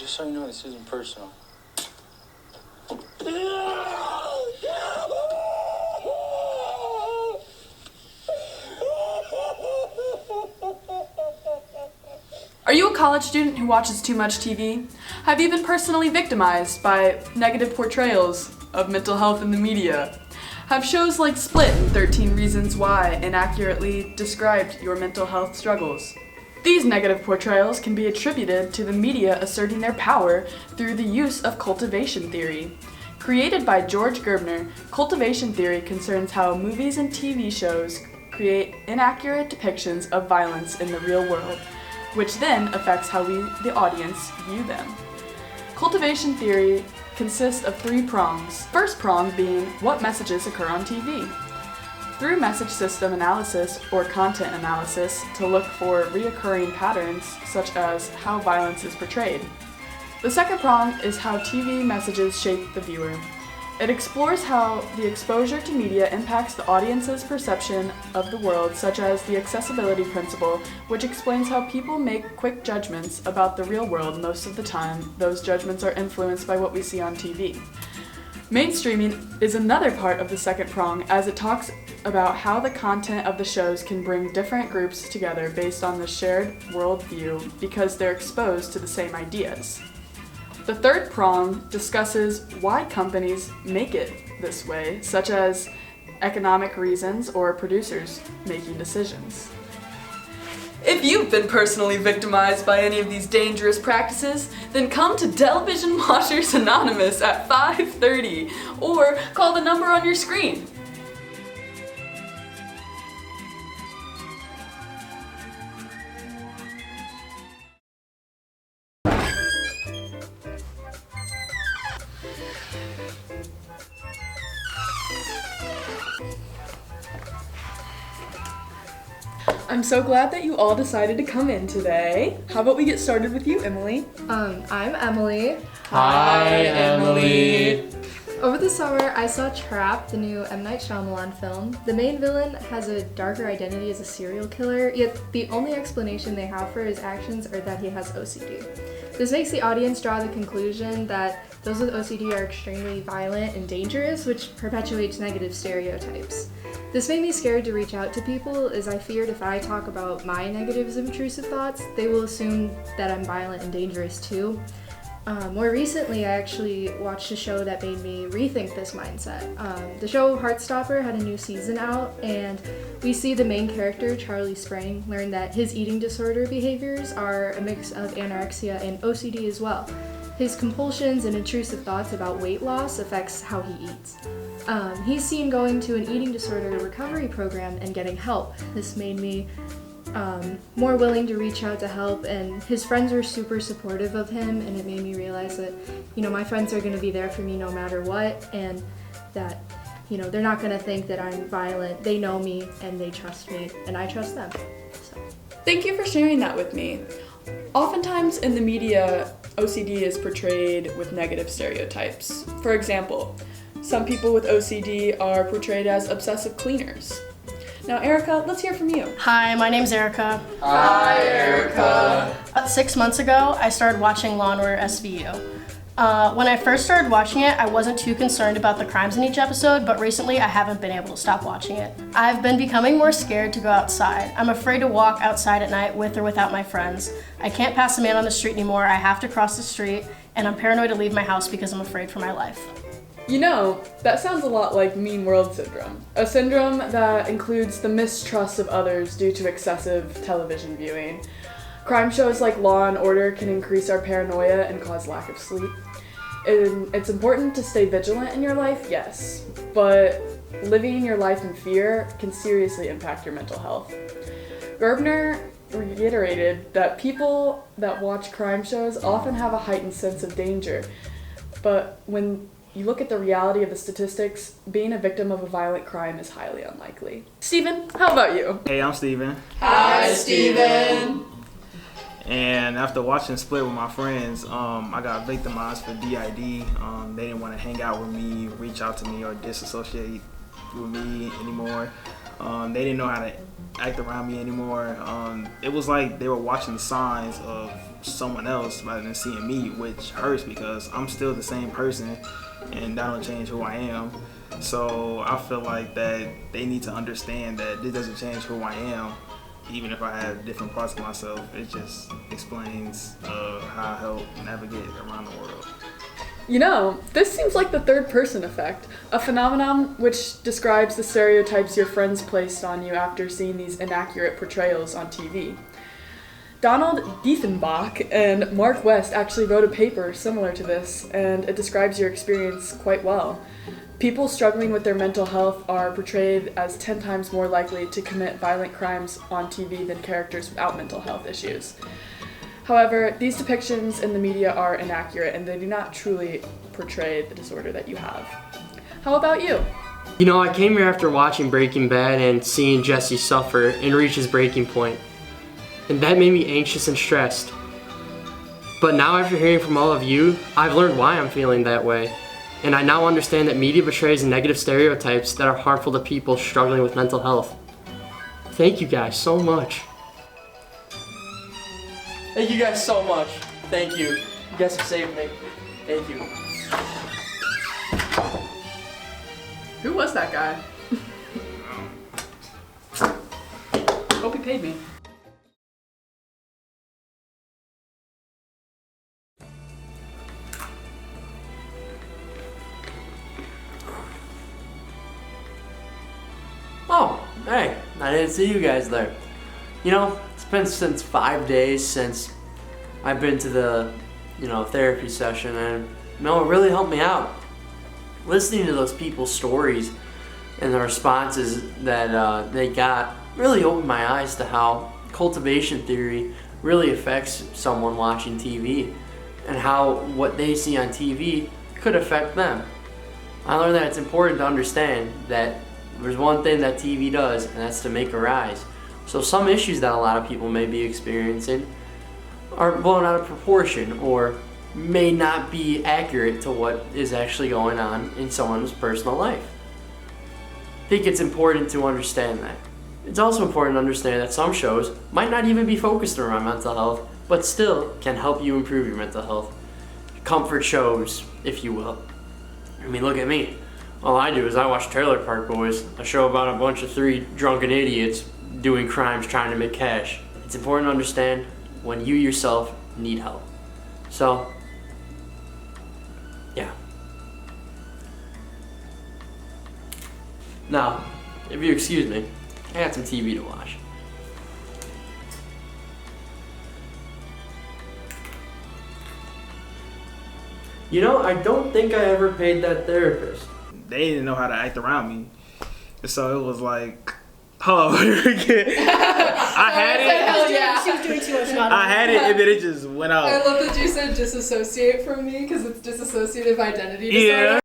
just so you know, this isn't personal. Are you a college student who watches too much TV? Have you been personally victimized by negative portrayals of mental health in the media? Have shows like Split and 13 Reasons Why inaccurately described your mental health struggles? These negative portrayals can be attributed to the media asserting their power through the use of cultivation theory. Created by George Gerbner, cultivation theory concerns how movies and TV shows create inaccurate depictions of violence in the real world, which then affects how we, the audience, view them. Cultivation theory consists of 3 prongs. First prong being what messages occur on TV. Through message system analysis or content analysis to look for reoccurring patterns such as how violence is portrayed. The second prong is how TV messages shape the viewer. It explores how the exposure to media impacts the audience's perception of the world, such as the accessibility principle, which explains how people make quick judgments about the real world. Most of the time, those judgments are influenced by what we see on TV. Mainstreaming is another part of the second prong, as it talks about how the content of the shows can bring different groups together based on the shared worldview because they're exposed to the same ideas. The third prong discusses why companies make it this way, such as economic reasons or producers making decisions. If you've been personally victimized by any of these dangerous practices, then come to Television Watchers Anonymous at 5:30 or call the number on your screen. I'm so glad that you all decided to come in today. How about we get started with you, Emily? I'm Emily. Hi, Emily. Over the summer, I saw Trapped, the new M. Night Shyamalan film. The main villain has a darker identity as a serial killer, yet the only explanation they have for his actions are that he has OCD. This makes the audience draw the conclusion that those with OCD are extremely violent and dangerous, which perpetuates negative stereotypes. This made me scared to reach out to people, as I feared if I talk about my negative and intrusive thoughts, they will assume that I'm violent and dangerous too. More recently, I actually watched a show that made me rethink this mindset. The show Heartstopper had a new season out, and we see the main character, Charlie Spring, learn that his eating disorder behaviors are a mix of anorexia and OCD as well. His compulsions and intrusive thoughts about weight loss affects how he eats. He's seen going to an eating disorder recovery program and getting help. This made me more willing to reach out to help, and his friends were super supportive of him, and it made me realize that, my friends are going to be there for me no matter what, and that, they're not going to think that I'm violent. They know me, and they trust me, and I trust them. So. Thank you for sharing that with me. Oftentimes in the media, OCD is portrayed with negative stereotypes. For example, some people with OCD are portrayed as obsessive cleaners. Now, Erica, let's hear from you. Hi, my name's Erica. Hi, Erica. About 6 months ago, I started watching Law & Order SVU. When I first started watching it, I wasn't too concerned about the crimes in each episode, but recently I haven't been able to stop watching it. I've been becoming more scared to go outside. I'm afraid to walk outside at night with or without my friends. I can't pass a man on the street anymore. I have to cross the street, and I'm paranoid to leave my house because I'm afraid for my life. That sounds a lot like Mean World Syndrome, a syndrome that includes the mistrust of others due to excessive television viewing. Crime shows like Law & Order can increase our paranoia and cause lack of sleep. It's important to stay vigilant in your life, yes, but living your life in fear can seriously impact your mental health. Gerbner reiterated that people that watch crime shows often have a heightened sense of danger, but when you look at the reality of the statistics, being a victim of a violent crime is highly unlikely. Steven, how about you? Hey, I'm Steven. Hi, Steven. And after watching Split with my friends, I got victimized for DID. They didn't want to hang out with me, reach out to me, or disassociate with me anymore. They didn't know how to act around me anymore. It was like they were watching the signs of someone else rather than seeing me, which hurts because I'm still the same person and that don't change who I am. So I feel like that they need to understand that this doesn't change who I am, even if I have different parts of myself. It just explains how I help navigate around the world. You know, this seems like the third person effect, a phenomenon which describes the stereotypes your friends placed on you after seeing these inaccurate portrayals on TV. Donald Diefenbach and Mark West actually wrote a paper similar to this, and it describes your experience quite well. People struggling with their mental health are portrayed as 10 times more likely to commit violent crimes on TV than characters without mental health issues. However, these depictions in the media are inaccurate and they do not truly portray the disorder that you have. How about you? You know, I came here after watching Breaking Bad and seeing Jesse suffer and reach his breaking point. And that made me anxious and stressed. But now after hearing from all of you, I've learned why I'm feeling that way. And I now understand that media portrays negative stereotypes that are harmful to people struggling with mental health. Thank you guys so much. Thank you guys so much. Thank you. You guys have saved me. Thank you. Who was that guy? Hope he paid me. Oh, hey, I didn't see you guys there. You know, it's been since 5 days since I've been to the, therapy session, and it really helped me out. Listening to those people's stories and the responses that they got really opened my eyes to how cultivation theory really affects someone watching TV and how what they see on TV could affect them. I learned that it's important to understand that there's one thing that TV does, and that's to make a rise. So some issues that a lot of people may be experiencing are blown out of proportion or may not be accurate to what is actually going on in someone's personal life. I think it's important to understand that. It's also important to understand that some shows might not even be focused around mental health, but still can help you improve your mental health. Comfort shows, if you will. I mean, look at me. All I do is I watch Trailer Park Boys, a show about a bunch of 3 drunken idiots doing crimes trying to make cash. It's important to understand when you yourself need help. So, yeah. Now, if you excuse me, I got some TV to watch. You know, I don't think I ever paid that therapist. They didn't know how to act around me. So it was like, hold on. I had it. Hell yeah. She was doing too much. I had it, and then it just went out. I love that you said disassociate from me because it's dissociative identity disorder. Yeah.